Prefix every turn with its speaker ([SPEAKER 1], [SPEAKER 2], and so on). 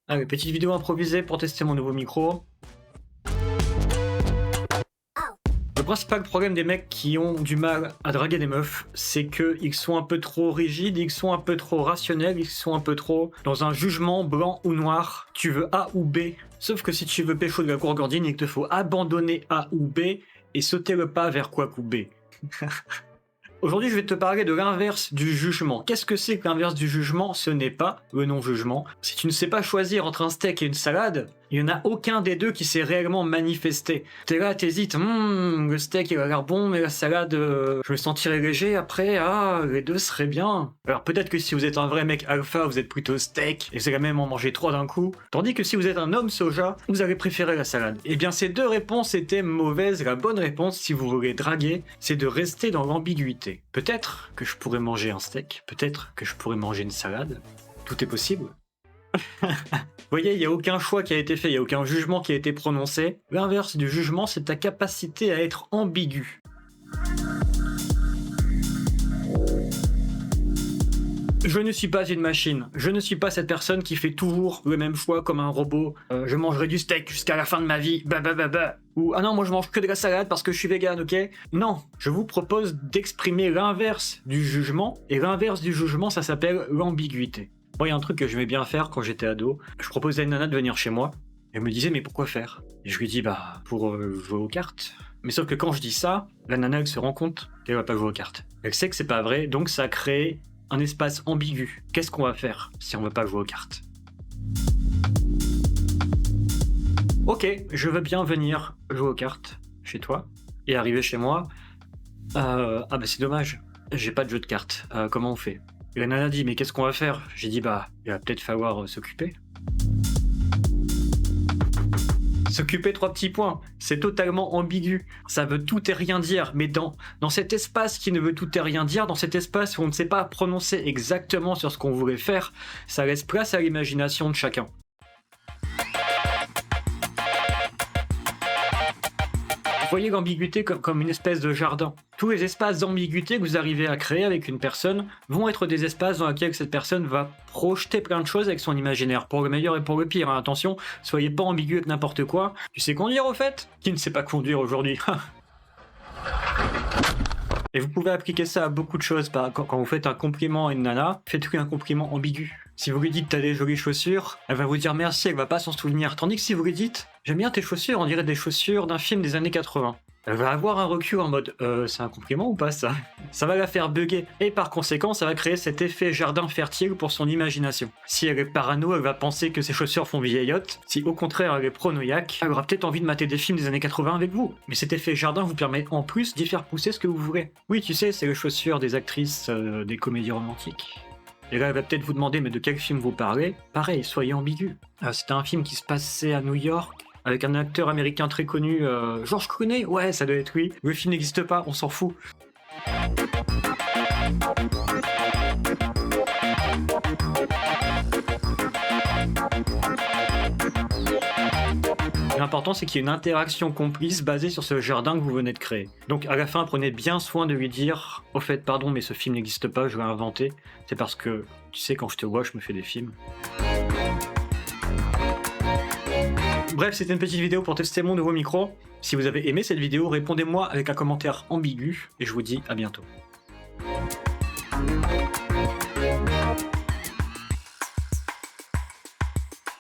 [SPEAKER 1] Allez, petite vidéo improvisée pour tester mon nouveau micro. Le principal problème des mecs qui ont du mal à draguer des meufs, c'est qu'ils sont un peu trop rigides, ils sont un peu trop rationnels, ils sont un peu trop dans un jugement blanc ou noir. Tu veux A ou B. Sauf que si tu veux pécho de la gourgandine, il te faut abandonner A ou B et sauter le pas vers quoi ou B. Aujourd'hui, je vais te parler de l'inverse du jugement. Qu'est-ce que c'est que l'inverse du jugement? Ce n'est pas le non-jugement. Si tu ne sais pas choisir entre un steak et une salade, il n'y en a aucun des deux qui s'est réellement manifesté. T'es là, t'hésites, le steak il a l'air bon, mais la salade, je me sentirais léger après, les deux seraient bien. Alors peut-être que si vous êtes un vrai mec alpha, vous êtes plutôt steak, et vous allez même en manger 3 d'un coup, tandis que si vous êtes un homme soja, vous allez préférer la salade. Eh bien ces deux réponses étaient mauvaises, la bonne réponse si vous voulez draguer, c'est de rester dans l'ambiguïté. Peut-être que je pourrais manger un steak, peut-être que je pourrais manger une salade, tout est possible. Vous voyez, il n'y a aucun choix qui a été fait, il n'y a aucun jugement qui a été prononcé. L'inverse du jugement, c'est ta capacité à être ambigu. Je ne suis pas une machine, je ne suis pas cette personne qui fait toujours le même choix comme un robot. Je mangerai du steak jusqu'à la fin de ma vie, Ou ah non, moi je mange que de la salade parce que je suis vegan, ok? Non, je vous propose d'exprimer l'inverse du jugement, et l'inverse du jugement, ça s'appelle l'ambiguïté. Moi, il y a un truc que j'aimais bien faire quand j'étais ado. Je proposais à une nana de venir chez moi. Elle me disait, mais pourquoi faire? Et je lui dis, pour jouer aux cartes. Mais sauf que quand je dis ça, la nana, elle se rend compte qu'elle va pas jouer aux cartes. Elle sait que c'est pas vrai, donc ça crée un espace ambigu. Qu'est-ce qu'on va faire si on veut pas jouer aux cartes? Ok, je veux bien venir jouer aux cartes chez toi. Et arriver chez moi. C'est dommage, j'ai pas de jeu de cartes. Comment on fait? Et la nana dit, mais qu'est-ce qu'on va faire? J'ai dit, il va peut-être falloir s'occuper. S'occuper, 3 petits points. C'est totalement ambigu. Ça veut tout et rien dire. Mais dans cet espace qui ne veut tout et rien dire, dans cet espace où on ne sait pas prononcer exactement sur ce qu'on voulait faire, ça laisse place à l'imagination de chacun. Voyez l'ambiguïté comme une espèce de jardin. Tous les espaces d'ambiguïté que vous arrivez à créer avec une personne vont être des espaces dans lesquels cette personne va projeter plein de choses avec son imaginaire, pour le meilleur et pour le pire. Attention, soyez pas ambigu avec n'importe quoi. Tu sais conduire au fait? Qui ne sait pas conduire aujourd'hui? Et vous pouvez appliquer ça à beaucoup de choses. Quand vous faites un compliment à une nana, faites-lui un compliment ambigu. Si vous lui dites t'as des jolies chaussures, elle va vous dire merci, elle va pas s'en souvenir. Tandis que si vous lui dites j'aime bien tes chaussures, on dirait des chaussures d'un film des années 80. Elle va avoir un recul en mode c'est un compliment ou pas ça? Ça va la faire bugger. Et par conséquent, ça va créer cet effet jardin fertile pour son imagination. Si elle est parano, elle va penser que ses chaussures font vieillotte. Si au contraire elle est pronoïaque, elle aura peut-être envie de mater des films des années 80 avec vous. Mais cet effet jardin vous permet en plus d'y faire pousser ce que vous voulez. Oui, tu sais, c'est les chaussures des actrices des comédies romantiques. Et là, elle va peut-être vous demander, mais de quel film vous parlez? Pareil, soyez ambigu. C'était un film qui se passait à New York, avec un acteur américain très connu, George Clooney. Ouais, ça doit être lui. Le film n'existe pas, on s'en fout. L'important, c'est qu'il y ait une interaction complice basée sur ce jardin que vous venez de créer. Donc à la fin, prenez bien soin de lui dire « Au fait, pardon, mais ce film n'existe pas, je l'ai inventé. C'est parce que, tu sais, quand je te vois, je me fais des films. » Bref, c'était une petite vidéo pour tester mon nouveau micro. Si vous avez aimé cette vidéo, répondez-moi avec un commentaire ambigu, et je vous dis à bientôt.